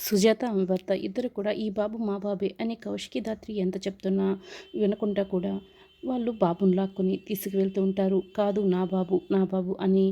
సుజాత ఆమె భర్త ఇద్దరు కూడా ఈ బాబు మా బాబే అని కౌశికి దాత్రి ఎంత చెప్తున్నా వినకుండా కూడా వాళ్ళు బాబుని లాక్కొని తీసుకువెళ్తూ ఉంటారు. కాదు నా బాబు నా బాబు అని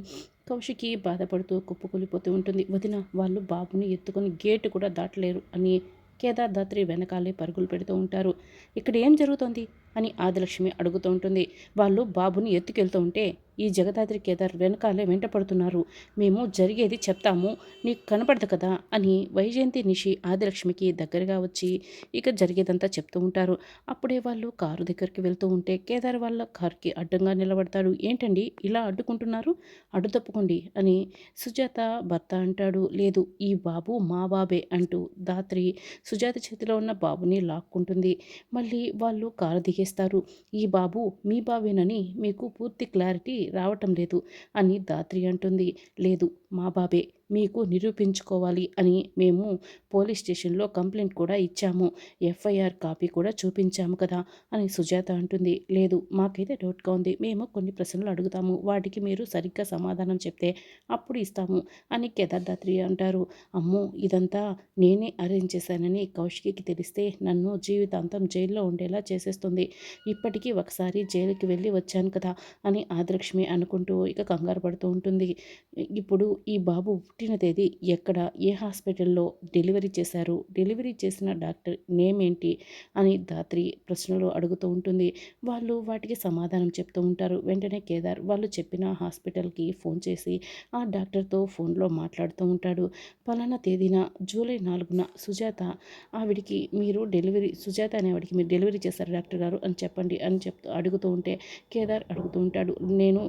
కౌశికి బాధపడుతూ కుప్పకూలిపోతూ ఉంటుంది. వదిన వాళ్ళు బాబుని ఎత్తుకొని గేటు కూడా దాటలేరు అని కేదార్ దాత్రి వెనకాలే పరుగులు పెడుతూ ఉంటారు. ఇక్కడ ఏం జరుగుతోంది అని ఆదిలక్ష్మి అడుగుతూ ఉంటుంది. వాళ్ళు బాబుని ఎత్తుకెళ్తూ ఉంటే ఈ జగదాత్రి కేదార్ వెనకాలే వెంటపడుతున్నారు. మేము జరిగేది చెప్తాము, నీకు కనపడదు కదా అని వైజయంతి నిషి ఆదిలక్ష్మికి దగ్గరగా వచ్చి ఇక జరిగేదంతా చెప్తూ ఉంటారు. అప్పుడే వాళ్ళు కారు దగ్గరికి వెళ్తూ ఉంటే కేదార్ వాళ్ళ కారుకి అడ్డంగా నిలబడతాడు. ఏంటండి ఇలా అడ్డుకుంటున్నారు, అడ్డు తప్పుకోండి అని సుజాత భర్త అంటాడు. లేదు ఈ బాబు మా బాబే అంటూ దాత్రి సుజాత చేతిలో ఉన్న బాబుని లాక్కుంటుంది. మళ్ళీ వాళ్ళు కారు దిగేస్తారు. ఈ బాబు మీ బాబేనని మీకు పూర్తి క్లారిటీ రావటం లేదు అని దాత్రి అంటుంది. లేదు మా బాబే, మీకు నిరూపించుకోవాలి అని మేము పోలీస్ స్టేషన్లో కంప్లైంట్ కూడా ఇచ్చాము, ఎఫ్ఐఆర్ కాపీ కూడా చూపించాము కదా అని సుజాత అంటుంది. లేదు మాకైతే డౌట్గా ఉంది, మేము కొన్ని ప్రశ్నలు అడుగుతాము, వాటికి మీరు సరిగ్గా సమాధానం చెప్తే అప్పుడు ఇస్తాము అని కేదార్దాత్రి అంటారు. అమ్మో ఇదంతా నేనే అరేంజ్ చేశానని కౌశికి తెలిస్తే నన్ను జీవితాంతం జైల్లో ఉండేలా చేసేస్తుంది. ఇప్పటికీ ఒకసారి జైలుకి వెళ్ళి వచ్చాను కదా అని ఆదిలక్ష్మి అనుకుంటూ ఇక కంగారు పడుతూ ఉంటుంది. ఇప్పుడు ఈ బాబు పుట్టిన తేదీ ఎక్కడ, ఏ హాస్పిటల్లో డెలివరీ చేశారు, డెలివరీ చేసిన డాక్టర్ నేమ్ ఏంటి అని దాత్రి ప్రశ్నలు అడుగుతూ ఉంటుంది. వాళ్ళు వాటికి సమాధానం చెప్తూ ఉంటారు. వెంటనే కేదార్ వాళ్ళు చెప్పిన హాస్పిటల్కి ఫోన్ చేసి ఆ డాక్టర్తో ఫోన్లో మాట్లాడుతూ ఉంటాడు. పలానా తేదీన జూలై 4న సుజాత ఆవిడికి మీరు డెలివరీ సుజాత అనేవాడికి మీరు డెలివరీ చేశారు డాక్టర్ గారు అని చెప్పండి అని అడుగుతూ ఉంటే కేదార్ అడుగుతూ ఉంటాడు. నేను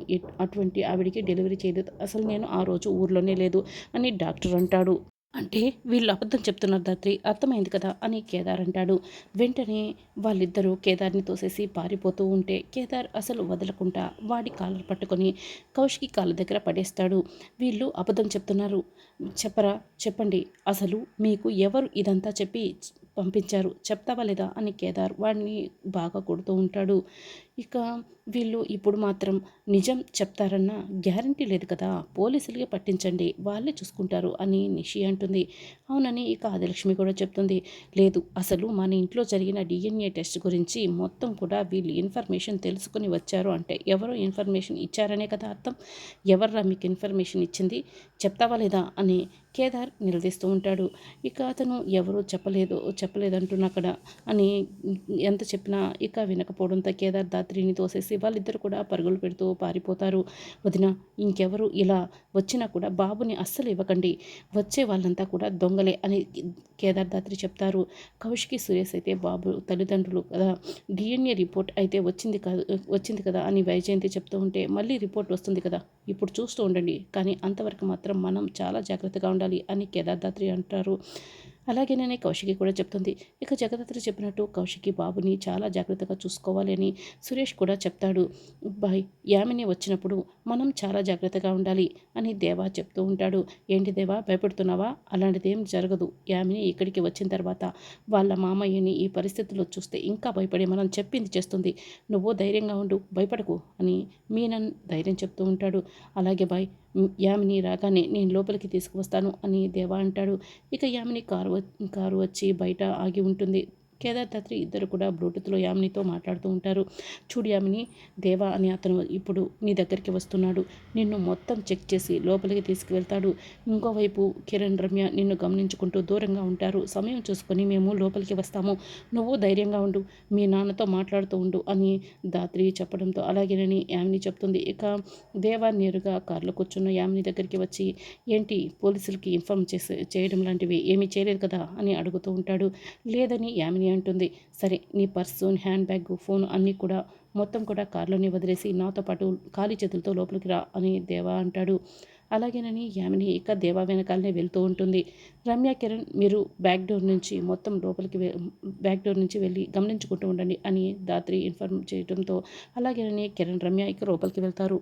అటువంటి ఆవిడికి డెలివరీ చేయలేదు, అసలు నేను ఆ రోజు ఊర్లోనే లేదు అని డాక్టర్ అంటాడు. అంటే వీళ్ళు అబద్ధం చెప్తున్నారు దాత్రి, అర్థమైంది కదా అని కేదార్ అంటాడు. వెంటనే వాళ్ళిద్దరూ కేదార్ని తోసేసి పారిపోతూ ఉంటే కేదార్ అసలు వదలకుండా వాడి కాలర్ పట్టుకొని కౌశికి కాళ్ళ దగ్గర పడేస్తాడు. వీళ్ళు అబద్ధం చెప్తున్నారు, చెప్పరా చెప్పండి, అసలు మీకు ఎవరు ఇదంతా చెప్పి పంపించారు చెప్తావా లేదా అని కేదార్ వాడిని బాగా కొడుతూ ఉంటాడు. ఇక వీళ్ళు ఇప్పుడు మాత్రం నిజం చెప్తారన్న గ్యారంటీ లేదు కదా, పోలీసులకి పట్టించండి వాళ్ళే చూసుకుంటారు అని నిషి అంటుంది. అవునని ఇక ఆదిలక్ష్మి కూడా చెప్తుంది. లేదు అసలు మన ఇంట్లో జరిగిన డిఎన్ఏ టెస్ట్ గురించి మొత్తం కూడా వీళ్ళు ఇన్ఫర్మేషన్ తెలుసుకుని వచ్చారు అంటే ఎవరో ఇన్ఫర్మేషన్ ఇచ్చారనే కదా అర్థం. ఎవర్రా మీకు ఇన్ఫర్మేషన్ ఇచ్చింది చెప్తావా లేదా అని కేదార్ నిలదీస్తూ ఉంటాడు. ఇక అతను ఎవరు చెప్పలేదంటున్నా అక్కడ అని ఎంత చెప్పినా ఇక వినకపోవడంతో కేదార్ దాత్రిని తోసేసి వాళ్ళిద్దరు కూడా పరుగులు పెడుతూ పారిపోతారు. వదిన ఇంకెవరు ఇలా వచ్చినా కూడా బాబుని అస్సలు ఇవ్వకండి, వచ్చే వాళ్ళంతా కూడా దొంగలే అని కేదార్ దాత్రి చెప్తారు. కౌశికి సురేష్ అయితే బాబు తల్లిదండ్రులు కదా, డిఎన్ఏ రిపోర్ట్ అయితే వచ్చింది కదా అని వైజయంతి చెప్తూ ఉంటే మళ్ళీ రిపోర్ట్ వస్తుంది కదా, ఇప్పుడు చూస్తూ ఉండండి, కానీ అంతవరకు మాత్రం మనం చాలా జాగ్రత్తగా ఉండాలి అని కేదార్ దాత్రి అంటారు. అలాగేనని కౌశికి కూడా చెప్తుంది. ఇక జగదాత్రి చెప్పినట్టు కౌశికి బాబుని చాలా జాగ్రత్తగా చూసుకోవాలి అని సురేష్ కూడా చెప్తాడు. బాయ్ యామిని వచ్చినప్పుడు మనం చాలా జాగ్రత్తగా ఉండాలి అని దేవా చెప్తూ ఉంటాడు. ఏంటి దేవా భయపడుతున్నావా, అలాంటిదేం జరగదు, యామిని ఇక్కడికి వచ్చిన తర్వాత వాళ్ళ మామయ్యని ఈ పరిస్థితుల్లో చూస్తే ఇంకా భయపడి మనం చెప్పింది చేస్తుంది, నువ్వు ధైర్యంగా ఉండు భయపడకు అని మీనన్ ధైర్యం చెప్తూ ఉంటాడు. అలాగే బాయ్ యామిని రాగానే నేను లోపలికి తీసుకువస్తాను అని దేవా అంటాడు. ఇక యామిని కారు వచ్చి బయట ఆగి ఉంటుంది. కేదార్ దాత్రి ఇద్దరు కూడా బ్లూటూత్లో యామినితో మాట్లాడుతూ ఉంటారు. చూడు యామిని, దేవా అని అతను ఇప్పుడు నీ దగ్గరికి వస్తున్నాడు, నిన్ను మొత్తం చెక్ చేసి లోపలికి తీసుకువెళ్తాడు. ఇంకోవైపు కిరణ్ రమ్య నిన్ను గమనించుకుంటూ దూరంగా ఉంటారు, సమయం చూసుకొని మేము లోపలికి వస్తాము, నువ్వు ధైర్యంగా ఉండు, మీ నాన్నతో మాట్లాడుతూ ఉండు అని దాత్రి చెప్పడంతో అలాగేనని యామిని చెప్తుంది. ఇక దేవా నేరుగా కారులో కూర్చున్న యామిని దగ్గరికి వచ్చి ఏంటి పోలీసులకి ఇన్ఫార్మ్ చేయడం లాంటివి ఏమీ చేయలేదు కదా అని అడుగుతూ ఉంటాడు. లేదని యామిని అంటుంది. సరే నీ పర్సు, హ్యాండ్ బ్యాగ్, ఫోన్ అన్నీ కూడా మొత్తం కూడా కారులోనే వదిలేసి నాతో పాటు ఖాళీ చేతులతో లోపలికి రా అని దేవా అంటాడు. అలాగేనని యామిని ఇక దేవా వెనకాలనే వెళ్తూ ఉంటుంది. రమ్య కిరణ్ మీరు బ్యాక్ డోర్ నుంచి వెళ్ళి గమనించుకుంటూ ఉండండి అని దాత్రి ఇన్ఫార్మ్ చేయడంతో అలాగేనని కిరణ్ రమ్య ఇక లోపలికి వెళ్తారు.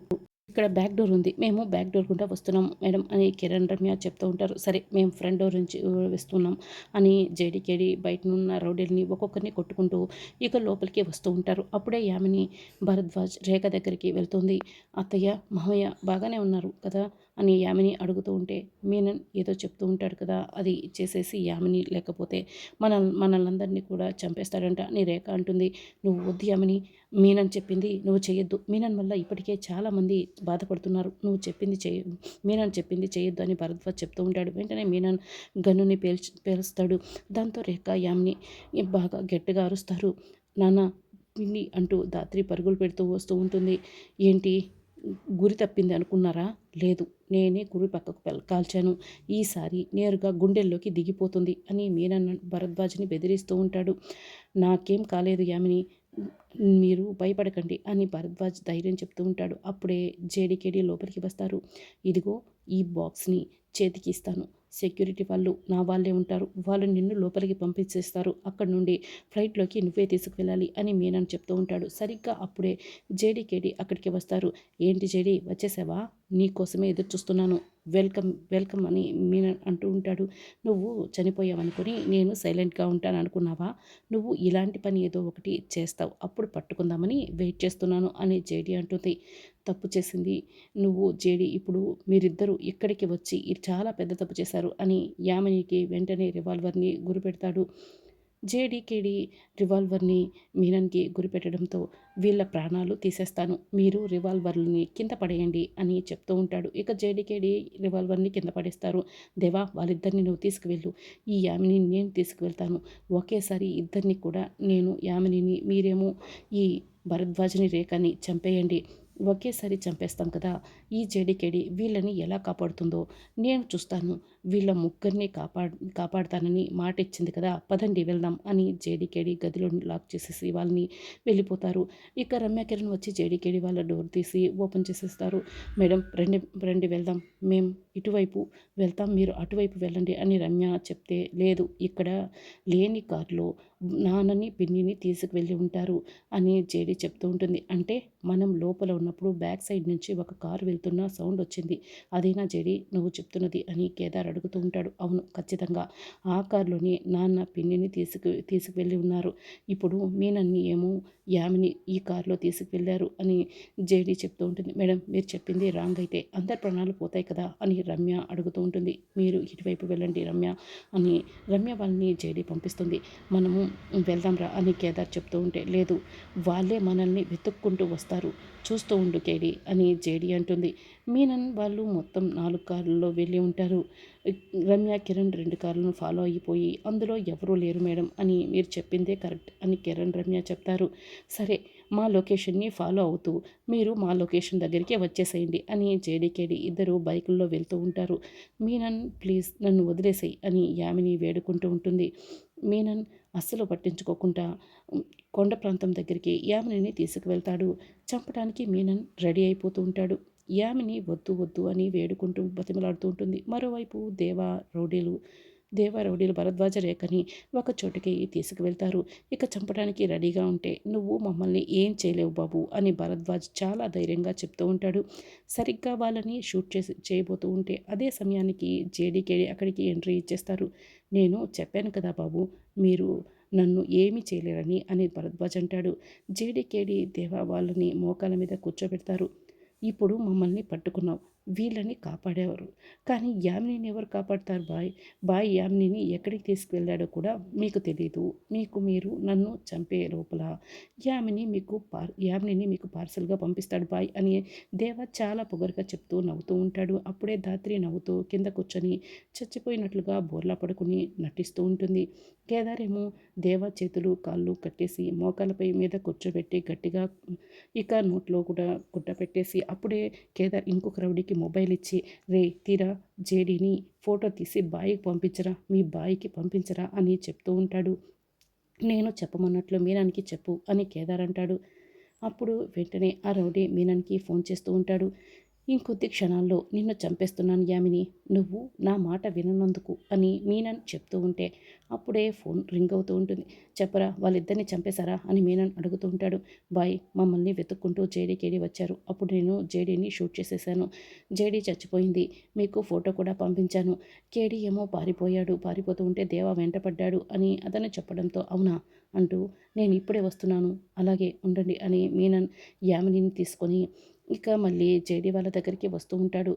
ఇక్కడ బ్యాక్ డోర్ ఉంది, మేము బ్యాక్ డోర్ గుండా వస్తున్నాం మేడం అని కిరణ్ రమ్య చెప్తూ ఉంటారు. సరే మేము ఫ్రంట్ డోర్ నుంచి వస్తున్నాం అని జేడీకేడి బయటనున్న రౌడీల్ని ఒక్కొక్కరిని కొట్టుకుంటూ ఇక లోపలికి వస్తూ ఉంటారు. అప్పుడే యామిని భరద్వాజ్ రేఖ దగ్గరికి వెళ్తుంది. అత్తయ్య మామయ్య బాగానే ఉన్నారు కదా అని యామిని అడుగుతూ ఉంటే మీనన్ ఏదో చెప్తూ ఉంటాడు కదా, అది చేసేసి యామిని లేకపోతే మనల్నందరినీ కూడా చంపేస్తాడంట అని రేఖ అంటుంది. నువ్వు వద్దు యామిని, మీనన్ చెప్పింది నువ్వు చేయొద్దు. మీనన్ వల్ల ఇప్పటికే చాలామంది బాధపడుతున్నారు. నువ్వు చెప్పింది మీనన్ చెప్పింది చేయొద్దు అని భరద్వాజ్ చెప్తూ ఉంటాడు. వెంటనే మీనన్ గన్నుని పేలుస్తాడు. దాంతో రేఖ యామిని బాగా గట్టిగా అరుస్తారు. నాన్న పిన్ని అంటూ ధాత్రి పరుగులు పెడుతూ వస్తూ ఉంటుంది. ఏంటి గురి తప్పింది అనుకున్నారా? లేదు, నేనే గురి పక్కకు కాల్చాను. ఈసారి నేరుగా గుండెల్లోకి దిగిపోతుంది అని మీనన్ భరద్వాజ్ని బెదిరిస్తూ ఉంటాడు. నాకేం కాలేదు యామిని, మీరు భయపడకండి అని భరద్వాజ్ ధైర్యం చెప్తూ ఉంటాడు. అప్పుడే జేడీకేడీ లోపలికి వస్తారు. ఇదిగో ఈ బాక్స్ని చేతికి ఇస్తాను. సెక్యూరిటీ వాళ్ళు నా వాళ్ళే ఉంటారు. వాళ్ళు నిన్ను లోపలికి పంపించేస్తారు. అక్కడి నుండి ఫ్లైట్లోకి నువ్వే తీసుకువెళ్ళాలి అని మీనన్ చెప్తూ ఉంటాడు. సరిగ్గా అప్పుడే జేడీకేడీ అక్కడికి వస్తారు. ఏంటి జేడీ వచ్చేసావా? నీకోసమే ఎదురు చూస్తున్నాను. వెల్కమ్ వెల్కమ్ అని మీనన్ అంటూ ఉంటాడు. నువ్వు చనిపోయావనుకొని నేను సైలెంట్గా ఉంటాను అనుకున్నావా? నువ్వు ఇలాంటి పని ఏదో ఒకటి చేస్తావు, అప్పుడు పట్టుకుందామని వెయిట్ చేస్తున్నాను అని జేడీ అంటుంది. తప్పు చేసింది నువ్వు జేడీ, ఇప్పుడు మీరిద్దరూ ఇక్కడికి వచ్చి ఇది చాలా పెద్ద తప్పు చేశారు అని యామినికి వెంటనే రివాల్వర్ని గురిపెడతాడు. జేడీకేడి రివాల్వర్ని మీనన్కి గురిపెట్టడంతో వీళ్ళ ప్రాణాలు తీసేస్తాను, మీరు రివాల్వర్ని కింద పడేయండి అని చెప్తూ ఉంటాడు. ఇక జేడీకేడి రివాల్వర్ని కింద పడేస్తారు. దేవా, వాళ్ళిద్దరిని నువ్వు తీసుకువెళ్ళు, ఈ యామిని నేను తీసుకువెళ్తాను. ఒకేసారి ఇద్దరిని కూడా నేను యామినిని, మీరేమో ఈ భరద్వాజని రేఖని చంపేయండి. ఒకేసారి చంపేస్తాం కదా, ఈ జేడీకేడి వీళ్ళని ఎలా కాపాడుతుందో నేను చూస్తాను. వీళ్ళ ముగ్గురిని కాపాడుతానని మాట ఇచ్చింది కదా, పదండి వెళ్దాం అని జేడీకేడి గదిలో లాక్ చేసేసి వాళ్ళని వెళ్ళిపోతారు. ఇక రమ్య కిరణ్ వచ్చి జేడీకేడి వాళ్ళ డోర్ తీసి ఓపెన్ చేసేస్తారు. మేడం రండి రండి వెళ్దాం, మేం ఇటువైపు వెళ్తాం, మీరు అటువైపు వెళ్ళండి అని రమ్య చెప్తే, లేదు, ఇక్కడ లేని కారులో నాన్నని పిన్నిని తీసుకువెళ్ళి ఉంటారు అని జేడీ చెప్తూ ఉంటుంది. అంటే మనం లోపల ఉన్నప్పుడు బ్యాక్ సైడ్ నుంచి ఒక కారు వెళ్తున్న సౌండ్ వచ్చింది, అదేనా జేడీ నువ్వు చెప్తున్నది అని కేదార్ అడుగుతూ ఉంటాడు. అవును, ఖచ్చితంగా ఆ కారులోని నాన్న పిన్నిని తీసుకువెళ్ళి ఉన్నారు. ఇప్పుడు మీనన్ని ఏమో యామిని ఈ కారులో తీసుకువెళ్ళారు అని జేడీ చెప్తూ ఉంటుంది. మేడం, మీరు చెప్పింది రాంగ్ అయితే అందరి ప్రాణాలు పోతాయి కదా అని రమ్య అడుగుతూ ఉంటుంది. మీరు ఇటువైపు వెళ్ళండి రమ్య అని రమ్య వాళ్ళని జేడీ పంపిస్తుంది. మనము వెళ్దాం రా అని కేదార్ చెప్తూ ఉంటే, లేదు, వాళ్ళే మనల్ని వెతుక్కుంటూ వస్తారు, చూస్తూ ఉండు కేడి అని జేడీ అంటుంది. మీనన్ వాళ్ళు మొత్తం 4 కార్లలో వెళ్ళి ఉంటారు. రమ్య కిరణ్ 2 కార్లను ఫాలో అయిపోయి అందులో ఎవరూ లేరు మేడం అని మీరు చెప్పిందే కరెక్ట్ అని కిరణ్ రమ్య చెప్తారు. సరే, మా లొకేషన్ని ఫాలో అవుతూ మీరు మా లొకేషన్ దగ్గరికి వచ్చేసేయండి అని జేడీకేడి ఇద్దరు బైకుల్లో వెళ్తూ ఉంటారు. మీనన్ ప్లీజ్ నన్ను వదిలేసేయి అని యామిని వేడుకుంటూ ఉంటుంది. మీనన్ అస్సలు పట్టించుకోకుండా కొండ ప్రాంతం దగ్గరికి యామినిని తీసుకువెళ్తాడు. చంపడానికి మీనన్ రెడీ అయిపోతూ ఉంటాడు. యామిని వద్దు వద్దు అని వేడుకుంటూ బతిమలాడుతూ ఉంటుంది. మరోవైపు దేవా రౌడీలు భరద్వాజ రేఖని ఒక చోటికి తీసుకువెళ్తారు. ఇక చంపడానికి రెడీగా ఉంటే, నువ్వు మమ్మల్ని ఏం చేయలేవు బాబు అని భరద్వాజ్ చాలా ధైర్యంగా చెప్తూ ఉంటాడు. సరిగ్గా వాళ్ళని షూట్ చేయబోతూ ఉంటే అదే సమయానికి జేడీకేడి అక్కడికి ఎంట్రీ ఇచ్చేస్తారు. నేను చెప్పాను కదా బాబు, మీరు నన్ను ఏమీ చేయలేరని అని భరద్వాజ్ అంటాడు. జేడీకేడి దేవా వాళ్ళని మోకాల మీద కూర్చోబెడతారు. ఇప్పుడు మమ్మల్ని పట్టుకున్నావు, వీళ్ళని కాపాడేవారు, కానీ యామినిని ఎవరు కాపాడతారు బాయ్ యామినిని ఎక్కడికి తీసుకువెళ్ళాడో కూడా మీకు తెలియదు. మీరు నన్ను చంపే లోపల యామినిని మీకు పార్సల్గా పంపిస్తాడు బాయ్ అని దేవ చాలా పొగరుగా చెప్తూ నవ్వుతూ ఉంటాడు. అప్పుడే ధాత్రి నవ్వుతూ కింద కూర్చొని చచ్చిపోయినట్లుగా బోర్లా పడుకుని నటిస్తూ ఉంటుంది. కేదారేమో దేవ చేతులు కాళ్ళు కట్టేసి మోకాలపై మీద కూర్చోబెట్టి గట్టిగా ఇక నోట్లో కూడా గుడ్డ పెట్టేసి, అప్పుడే కేదార్ ఇంకొక రౌడీకి మొబైల్ ఇచ్చి, రే తీరా జేడీని ఫోటో తీసి బాయికి పంపించరా, మీ బాయికి పంపించరా అని చెప్తూ ఉంటాడు. నేను చెప్పమన్నట్లు మీనానికి చెప్పు అని కేదార్ అంటాడు. అప్పుడు వెంటనే ఆ రౌడీ మీనన్కి ఫోన్ చేస్తూ ఉంటాడు. ఇంకొద్ది క్షణాల్లో నిన్ను చంపేస్తున్నాను యామిని, నువ్వు నా మాట విననందుకు అని మీనన్ చెప్తూ ఉంటే అప్పుడే ఫోన్ రింగ్ అవుతూ ఉంటుంది. చెప్పరా, వాళ్ళిద్దరిని చంపేశారా అని మీనన్ అడుగుతూ ఉంటాడు. బాయ్, మమ్మల్ని వెతుక్కుంటూ జేడీకేడి వచ్చారు, అప్పుడు నేను జేడీని షూట్ చేసేసాను. జేడీ చచ్చిపోయింది, మీకు ఫోటో కూడా పంపించాను. కేడీ ఏమో పారిపోతూ ఉంటే దేవా వెంటపడ్డాడు అని అతను చెప్పడంతో, అవునా అంటూ నేను ఇప్పుడే వస్తున్నాను, అలాగే ఉండండి అని మీనన్ యామినిని తీసుకొని ఇక మళ్ళీ జేడీ వాళ్ళ దగ్గరికి వస్తూ ఉంటాడు.